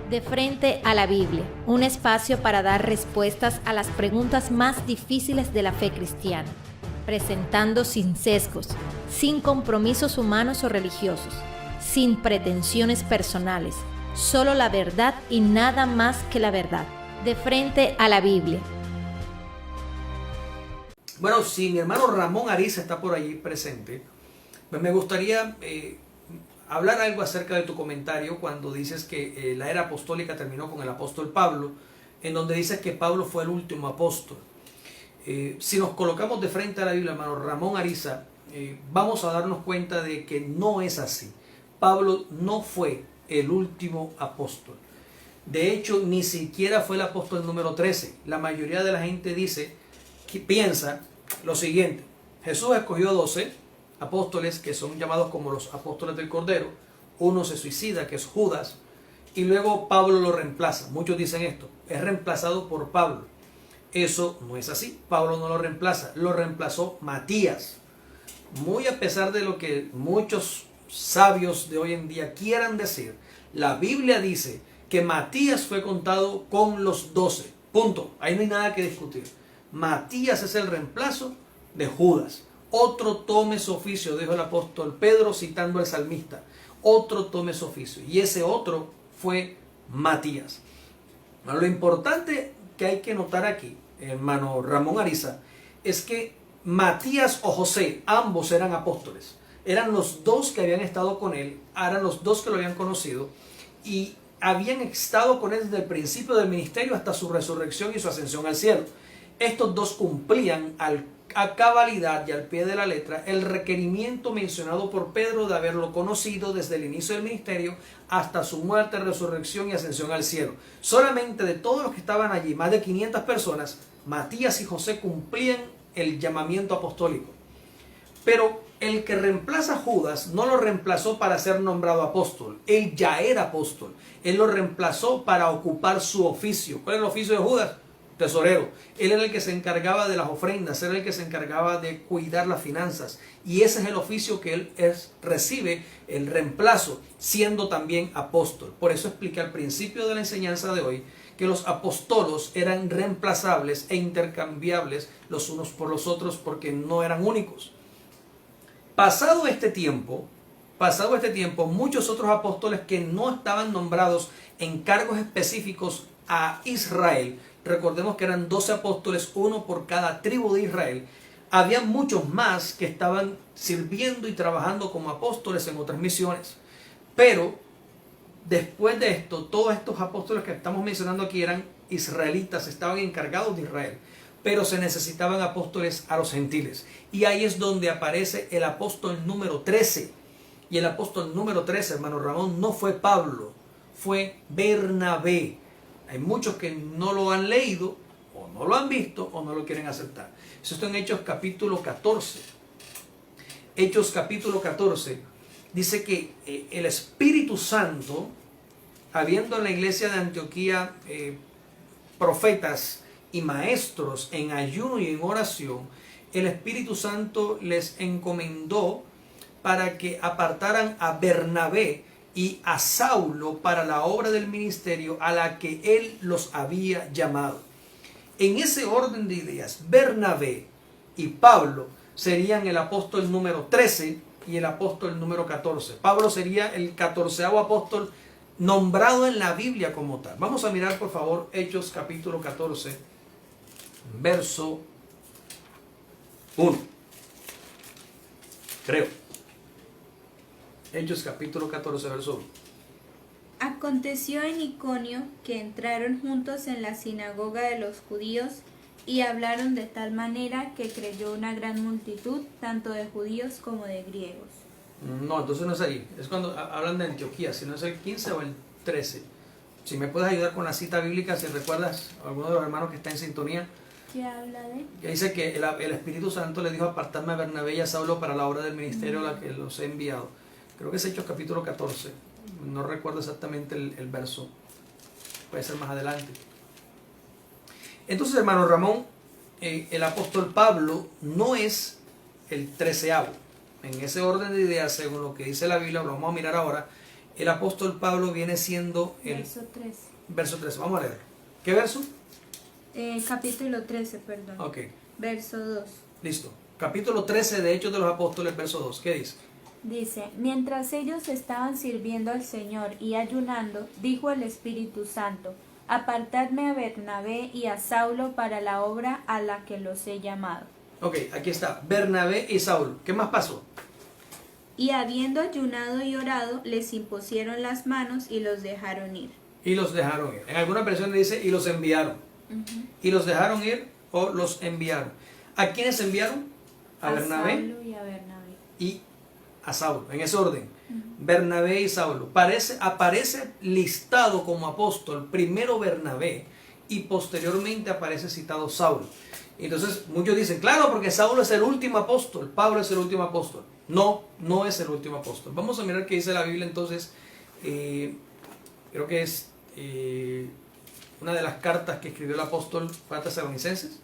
De frente a la Biblia, un espacio para dar respuestas a las preguntas más difíciles de la fe cristiana, presentando sin sesgos, sin compromisos humanos o religiosos, sin pretensiones personales, solo la verdad y nada más que la verdad. De frente a la Biblia. Bueno, si mi hermano Ramón Ariza está por allí presente, pues me gustaría hablar algo acerca de tu comentario cuando dices que la era apostólica terminó con el apóstol Pablo, en donde dices que Pablo fue el último apóstol. Si nos colocamos de frente a la Biblia, hermano Ramón Ariza, vamos a darnos cuenta de que no es así. Pablo no fue el último apóstol. De hecho, ni siquiera fue el apóstol número 13. La mayoría de la gente piensa lo siguiente: Jesús escogió 12 apóstoles que son llamados como los apóstoles del Cordero. Uno se suicida, que es Judas, y luego Pablo lo reemplaza. Muchos dicen esto: es reemplazado por Pablo. Eso no es así. Pablo no lo reemplaza, lo reemplazó Matías. Muy a pesar de lo que muchos sabios de hoy en día quieran decir, la Biblia dice que Matías fue contado con los 12. Punto. Ahí no hay nada que discutir. Matías es el reemplazo de Judas. Otro tome su oficio, dijo el apóstol Pedro citando al salmista. Otro tome su oficio. Y ese otro fue Matías. Lo importante que hay que notar aquí, hermano Ramón Ariza, es que Matías o José, ambos eran apóstoles. Eran los dos que habían estado con él, eran los dos que lo habían conocido y habían estado con él desde el principio del ministerio hasta su resurrección y su ascensión al cielo. Estos dos cumplían a cabalidad y al pie de la letra el requerimiento mencionado por Pedro de haberlo conocido desde el inicio del ministerio hasta su muerte, resurrección y ascensión al cielo. Solamente de todos los que estaban allí, más de 500 personas, Matías y José cumplían el llamamiento apostólico. Pero el que reemplaza a Judas no lo reemplazó para ser nombrado apóstol. Él ya era apóstol. Él lo reemplazó para ocupar su oficio. ¿Cuál es el oficio de Judas? Tesorero. Él era el que se encargaba de las ofrendas, era el que se encargaba de cuidar las finanzas, y ese es el oficio que él recibe el reemplazo, siendo también apóstol. Por eso expliqué al principio de la enseñanza de hoy que los apóstolos eran reemplazables e intercambiables los unos por los otros, porque no eran únicos. Pasado este tiempo, muchos otros apóstoles que no estaban nombrados en cargos específicos a Israel, recordemos que eran 12 apóstoles, uno por cada tribu de Israel. Había muchos más que estaban sirviendo y trabajando como apóstoles en otras misiones. Pero después de esto, todos estos apóstoles que estamos mencionando aquí eran israelitas, estaban encargados de Israel. Pero se necesitaban apóstoles a los gentiles. Y ahí es donde aparece el apóstol número 13. Y el apóstol número 13, hermano Ramón, no fue Pablo, fue Bernabé. Hay muchos que no lo han leído, o no lo han visto, o no lo quieren aceptar. Eso está en Hechos capítulo 14. Hechos capítulo 14 dice que el Espíritu Santo, habiendo en la iglesia de Antioquía profetas y maestros en ayuno y en oración, el Espíritu Santo les encomendó para que apartaran a Bernabé y a Saulo para la obra del ministerio a la que él los había llamado. En ese orden de ideas, Bernabé y Pablo serían el apóstol número 13 y el apóstol número 14. Pablo sería el 14º apóstol nombrado en la Biblia como tal. Vamos a mirar por favor Hechos capítulo 14, verso 1. Creo. Hechos capítulo 14, verso 1. Aconteció en Iconio que entraron juntos en la sinagoga de los judíos y hablaron de tal manera que creyó una gran multitud, tanto de judíos como de griegos. No, entonces no es ahí. Es cuando hablan de Antioquía, si no es el 15 o el 13. Si me puedes ayudar con la cita bíblica, si recuerdas a alguno de los hermanos que está en sintonía. ¿Qué habla de? Que dice que el Espíritu Santo le dijo apartarme a Bernabé y a Saulo para la obra del ministerio a la que los he enviado. Creo que es Hechos capítulo 14. No recuerdo exactamente el verso. Puede ser más adelante. Entonces, hermano Ramón, el apóstol Pablo no es el 13º. En ese orden de ideas, según lo que dice la Biblia, lo vamos a mirar ahora, el apóstol Pablo viene siendo el Verso 13. verso 13. Vamos a leer. ¿Qué verso? Capítulo 13, perdón. Ok, Verso 2. listo. Capítulo 13 de Hechos de los Apóstoles, verso 2. ¿Qué dice? Dice, mientras ellos estaban sirviendo al Señor y ayunando, dijo el Espíritu Santo, apartadme a Bernabé y a Saulo para la obra a la que los he llamado. Ok, aquí está. Bernabé y Saulo. ¿Qué más pasó? Y habiendo ayunado y orado, les impusieron las manos y los dejaron ir. Y los dejaron ir. En alguna versión dice y los enviaron. Y los dejaron ir o los enviaron. ¿A quiénes enviaron? A Bernabé Saulo y a Bernabé. y a Saulo, en ese orden. Bernabé y Saulo. Aparece listado como apóstol primero Bernabé y posteriormente aparece citado Saulo. Entonces muchos dicen, claro, porque Saulo es el último apóstol, Pablo es el último apóstol. No, no es el último apóstol. Vamos a mirar qué dice la Biblia entonces. Creo que es una de las cartas que escribió el apóstol para Tesalonicenses,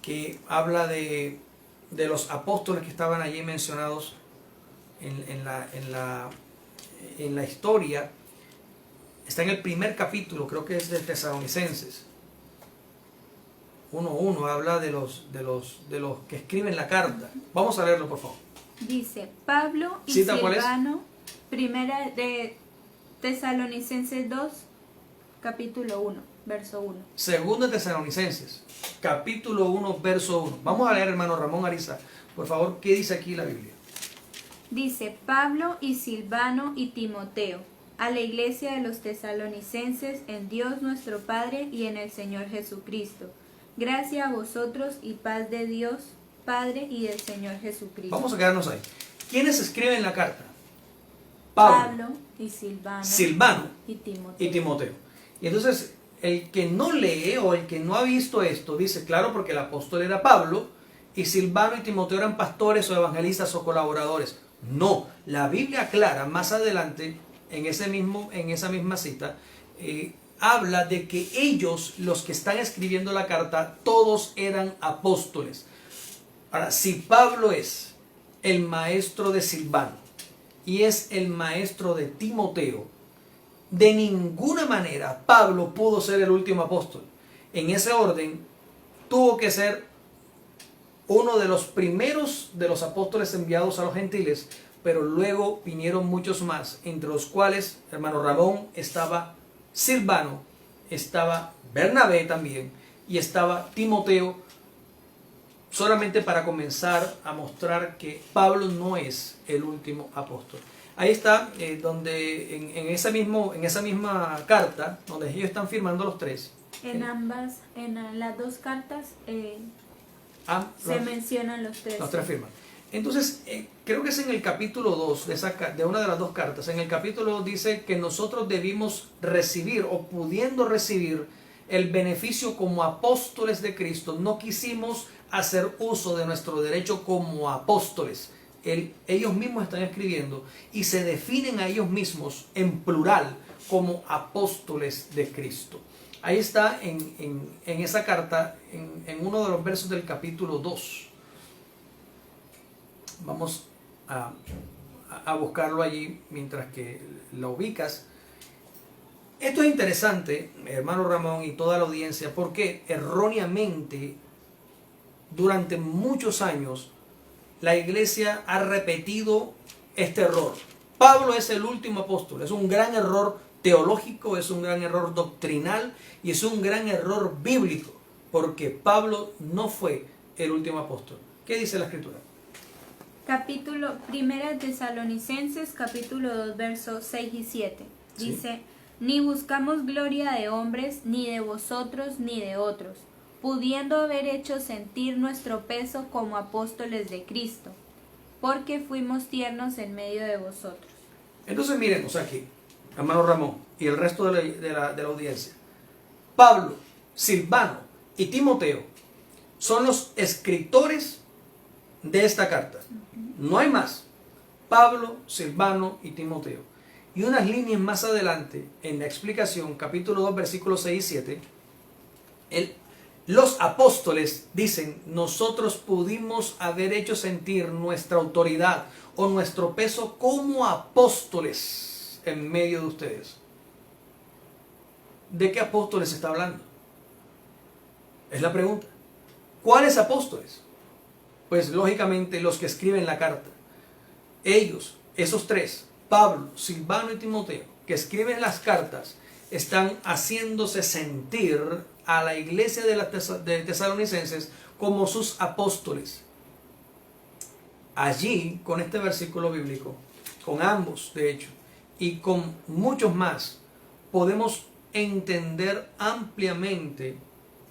que habla de los apóstoles que estaban allí mencionados en la historia. Está en el primer capítulo, creo que es de Tesalonicenses 1:1, habla de los que escriben la carta. Vamos a leerlo, por favor. Dice, Pablo y ¿Cita cuál es? Silvano, primera de Tesalonicenses 2, capítulo 1, verso 1. Segundo de Tesalonicenses, capítulo 1, verso 1. Vamos a leer, hermano Ramón Ariza, por favor, ¿qué dice aquí la Biblia? Dice, Pablo y Silvano y Timoteo, a la iglesia de los tesalonicenses en Dios nuestro Padre y en el Señor Jesucristo. Gracia a vosotros y paz de Dios, Padre y del Señor Jesucristo. Vamos a quedarnos ahí. ¿Quiénes escriben la carta? Pablo y Silvano, Silvano y Timoteo. y Timoteo. Y entonces, el que no lee o el que no ha visto esto, dice, claro, porque el apóstol era Pablo, y Silvano y Timoteo eran pastores o evangelistas o colaboradores. No, la Biblia aclara más adelante, en esa misma cita, habla de que ellos, los que están escribiendo la carta, todos eran apóstoles. Ahora, si Pablo es el maestro de Silvano y es el maestro de Timoteo, de ninguna manera Pablo pudo ser el último apóstol. En ese orden, tuvo que ser uno de los primeros de los apóstoles enviados a los gentiles, pero luego vinieron muchos más, entre los cuales, hermano Ramón, estaba Silvano, estaba Bernabé también, y estaba Timoteo, solamente para comenzar a mostrar que Pablo no es el último apóstol. Ahí está, donde en esa misma carta, donde ellos están firmando los tres. En las dos cartas se Los mencionan los tres. tres firman. Entonces, creo que es en el capítulo 2 de una de las dos cartas. En el capítulo 2 dice que nosotros debimos recibir o pudiendo recibir el beneficio como apóstoles de Cristo. No quisimos hacer uso de nuestro derecho como apóstoles. Ellos mismos están escribiendo y se definen a ellos mismos en plural como apóstoles de Cristo. Ahí está en esa carta, en uno de los versos del capítulo 2. Vamos a buscarlo allí mientras que lo ubicas. Esto es interesante, hermano Ramón y toda la audiencia, porque erróneamente durante muchos años la iglesia ha repetido este error. Pablo es el último apóstol. Es un gran error teológico, es un gran error doctrinal y es un gran error bíblico, porque Pablo no fue el último apóstol. ¿Qué dice la Escritura? Capítulo 1 Tesalonicenses, capítulo 2, versos 6 y 7. Dice, ni buscamos gloria de hombres, ni de vosotros, ni de otros, pudiendo haber hecho sentir nuestro peso como apóstoles de Cristo, porque fuimos tiernos en medio de vosotros. Entonces miremos aquí, hermano Ramón y el resto de la audiencia. Pablo, Silvano y Timoteo son los escritores de esta carta. No hay más. Pablo, Silvano y Timoteo. Y unas líneas más adelante, en la explicación, capítulo 2, versículos 6 y 7, Los apóstoles dicen, nosotros pudimos haber hecho sentir nuestra autoridad o nuestro peso como apóstoles en medio de ustedes. ¿De qué apóstoles se está hablando? Es la pregunta. ¿Cuáles apóstoles? Pues lógicamente los que escriben la carta. Ellos, esos tres, Pablo, Silvano y Timoteo, que escriben las cartas, están haciéndose sentir a la iglesia de tesalonicenses como sus apóstoles. Allí, con este versículo bíblico, con ambos de hecho, y con muchos más, podemos entender ampliamente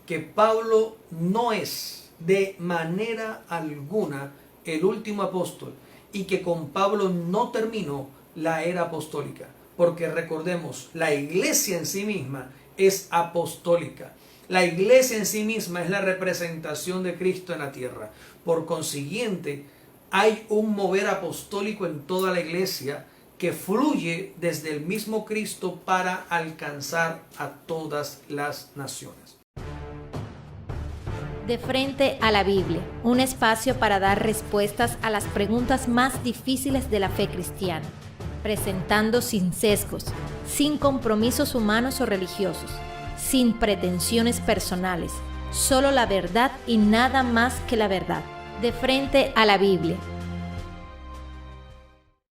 que Pablo no es de manera alguna el último apóstol y que con Pablo no terminó la era apostólica, porque recordemos, la iglesia en sí misma es apostólica. La iglesia en sí misma es la representación de Cristo en la tierra. Por consiguiente, hay un mover apostólico en toda la iglesia que fluye desde el mismo Cristo para alcanzar a todas las naciones. De frente a la Biblia, un espacio para dar respuestas a las preguntas más difíciles de la fe cristiana, presentando sin sesgos, sin compromisos humanos o religiosos, sin pretensiones personales, solo la verdad y nada más que la verdad. De frente a la Biblia,